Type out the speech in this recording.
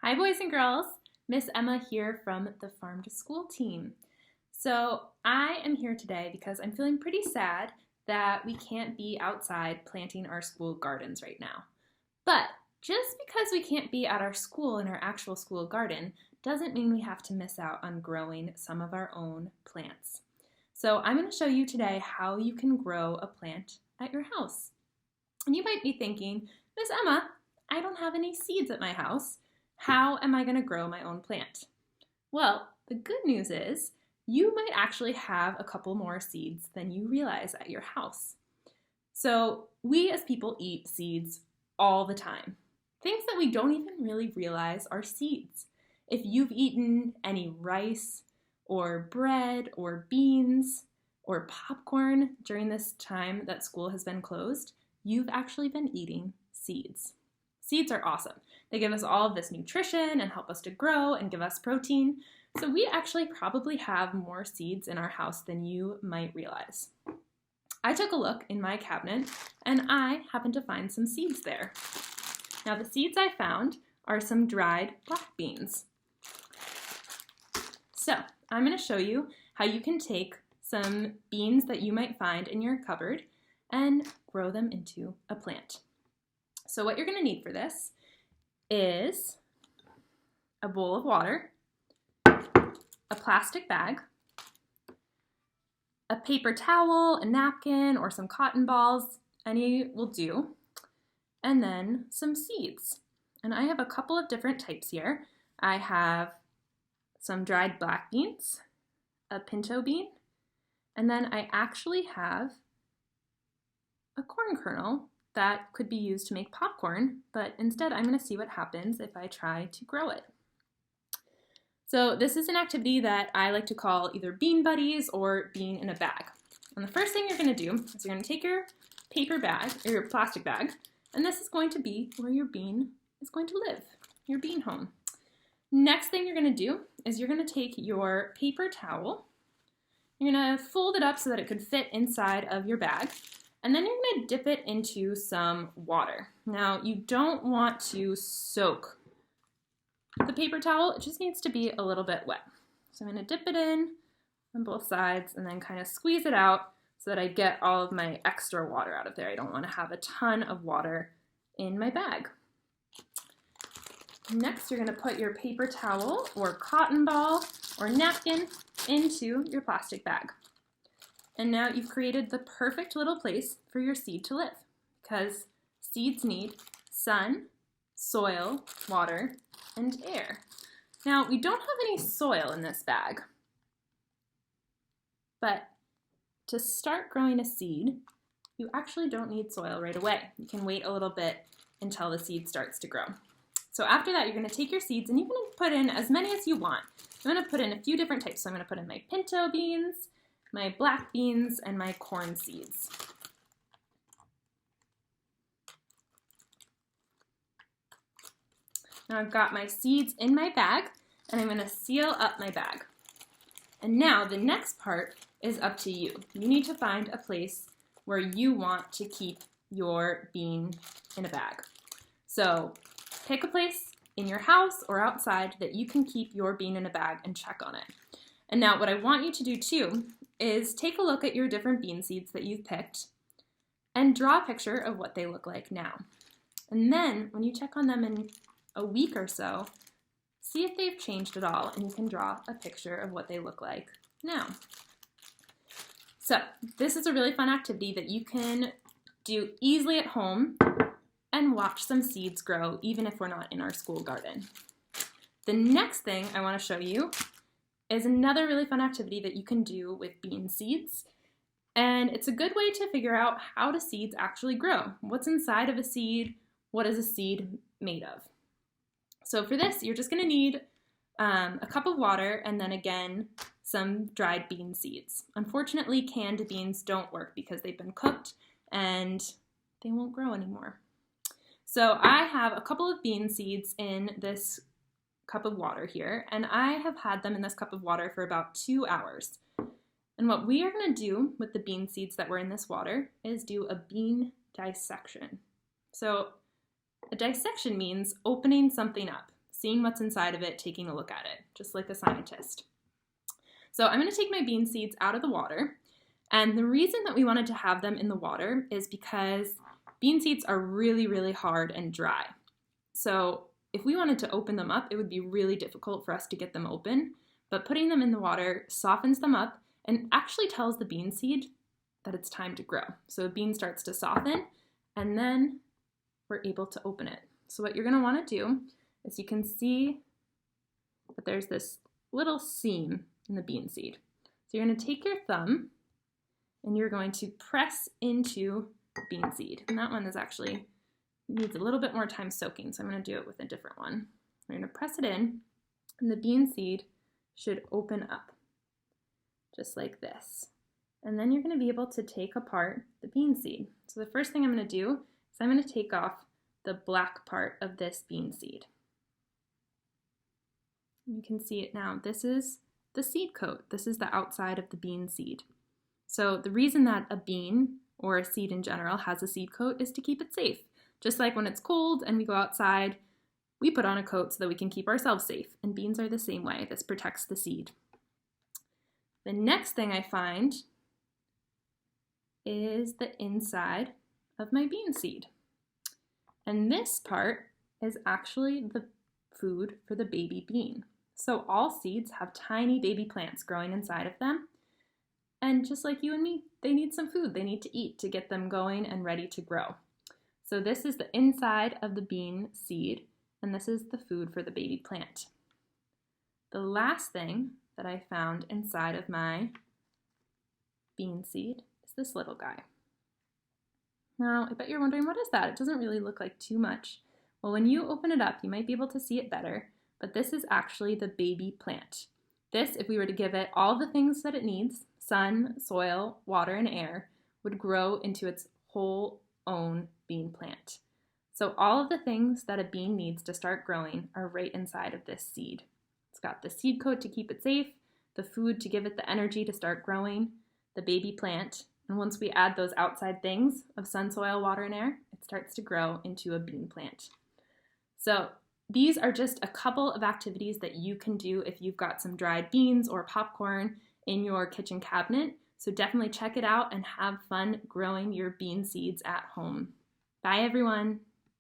Hi boys and girls, Miss Emma here from the Farm to School team. So I am here today because I'm feeling pretty sad that we can't be outside planting our school gardens right now. But just because we can't be at our school in our actual school garden doesn't mean we have to miss out on growing some of our own plants. So I'm going to show you today how you can grow a plant at your house. And you might be thinking, Miss Emma, I don't have any seeds at my house. How am I going to grow my own plant? Well, the good news is you might actually have a couple more seeds than you realize at your house. So we as people eat seeds all the time. Things that we don't even really realize are seeds. If you've eaten any rice or bread or beans or popcorn during this time that school has been closed, you've actually been eating seeds. Seeds are awesome. They give us all of this nutrition and help us to grow and give us protein. So we actually probably have more seeds in our house than you might realize. I took a look in my cabinet and I happened to find some seeds there. Now the seeds I found are some dried black beans. So I'm going to show you how you can take some beans that you might find in your cupboard and grow them into a plant. So what you're going to need for this is a bowl of water, a plastic bag, a paper towel, a napkin, or some cotton balls, any will do, and then some seeds. And I have a couple of different types here. I have some dried black beans, a pinto bean, and then I actually have a corn kernel that could be used to make popcorn, but instead I'm going to see what happens if I try to grow it. So this is an activity that I like to call either bean buddies or bean in a bag. And the first thing you're going to do is you're going to take your paper bag or your plastic bag, and this is going to be where your bean is going to live, your bean home. Next thing you're going to do is you're going to take your paper towel, you're going to fold it up so that it could fit inside of your bag, and then you're going to dip it into some water. Now, you don't want to soak the paper towel. It just needs to be a little bit wet. So I'm going to dip it in on both sides and then kind of squeeze it out so that I get all of my extra water out of there. I don't want to have a ton of water in my bag. Next, you're going to put your paper towel or cotton ball or napkin into your plastic bag. And now you've created the perfect little place for your seed to live, because seeds need sun, soil, water, and air. Now, we don't have any soil in this bag, but to start growing a seed, you actually don't need soil right away. You can wait a little bit until the seed starts to grow. So after that, you're going to take your seeds and you can put in as many as you want. I'm going to put in a few different types. So I'm going to put in my pinto beans, my black beans, and my corn seeds. Now I've got my seeds in my bag, and I'm going to seal up my bag. And now the next part is up to you. You need to find a place where you want to keep your bean in a bag. So pick a place in your house or outside that you can keep your bean in a bag and check on it. And now what I want you to do too is take a look at your different bean seeds that you've picked and draw a picture of what they look like now. And then when you check on them in a week or so, see if they've changed at all, and you can draw a picture of what they look like now. So this is a really fun activity that you can do easily at home and watch some seeds grow even if we're not in our school garden. The next thing I want to show you is another really fun activity that you can do with bean seeds. And it's a good way to figure out how do seeds actually grow. What's inside of a seed? What is a seed made of? So for this, you're just going to need a cup of water and then again, some dried bean seeds. Unfortunately, canned beans don't work because they've been cooked and they won't grow anymore. So I have a couple of bean seeds in this cup of water here, and I have had them in this cup of water for about 2 hours. And what we are going to do with the bean seeds that were in this water is do a bean dissection. So a dissection means opening something up. seeing what's inside of it, taking a look at it, just like a scientist. So I'm going to take my bean seeds out of the water. And the reason that we wanted to have them in the water is because bean seeds are really, really hard and dry. So if we wanted to open them up, it would be really difficult for us to get them open. But putting them in the water softens them up and actually tells the bean seed that it's time to grow. So the bean starts to soften, and then we're able to open it. So what you're going to want to do is you can see that there's this little seam in the bean seed. So you're going to take your thumb and you're going to press into the bean seed. And that one is actually needs a little bit more time soaking, so I'm going to do it with a different one. We're going to press it in, and the bean seed should open up, just like this. And then you're going to be able to take apart the bean seed. So the first thing I'm going to do is I'm going to take off the black part of this bean seed. You can see it now. This is the seed coat. This is the outside of the bean seed. So the reason that a bean, or a seed in general, has a seed coat is to keep it safe. Just like when it's cold and we go outside, we put on a coat so that we can keep ourselves safe. And beans are the same way. This protects the seed. The next thing I find is the inside of my bean seed. And this part is actually the food for the baby bean. So all seeds have tiny baby plants growing inside of them. And just like you and me, they need some food. They need to eat to get them going and ready to grow. So this is the inside of the bean seed, and this is the food for the baby plant. The last thing that I found inside of my bean seed is this little guy. Now, I bet you're wondering, what is that? It doesn't really look like too much. Well, when you open it up, you might be able to see it better, but this is actually the baby plant. This, if we were to give it all the things that it needs, sun, soil, water, and air, would grow into its whole own bean plant. So all of the things that a bean needs to start growing are right inside of this seed. It's got the seed coat to keep it safe, the food to give it the energy to start growing, the baby plant, and once we add those outside things of sun, soil, water, and air, it starts to grow into a bean plant. So these are just a couple of activities that you can do if you've got some dried beans or popcorn in your kitchen cabinet. So definitely check it out and have fun growing your bean seeds at home. Bye, everyone.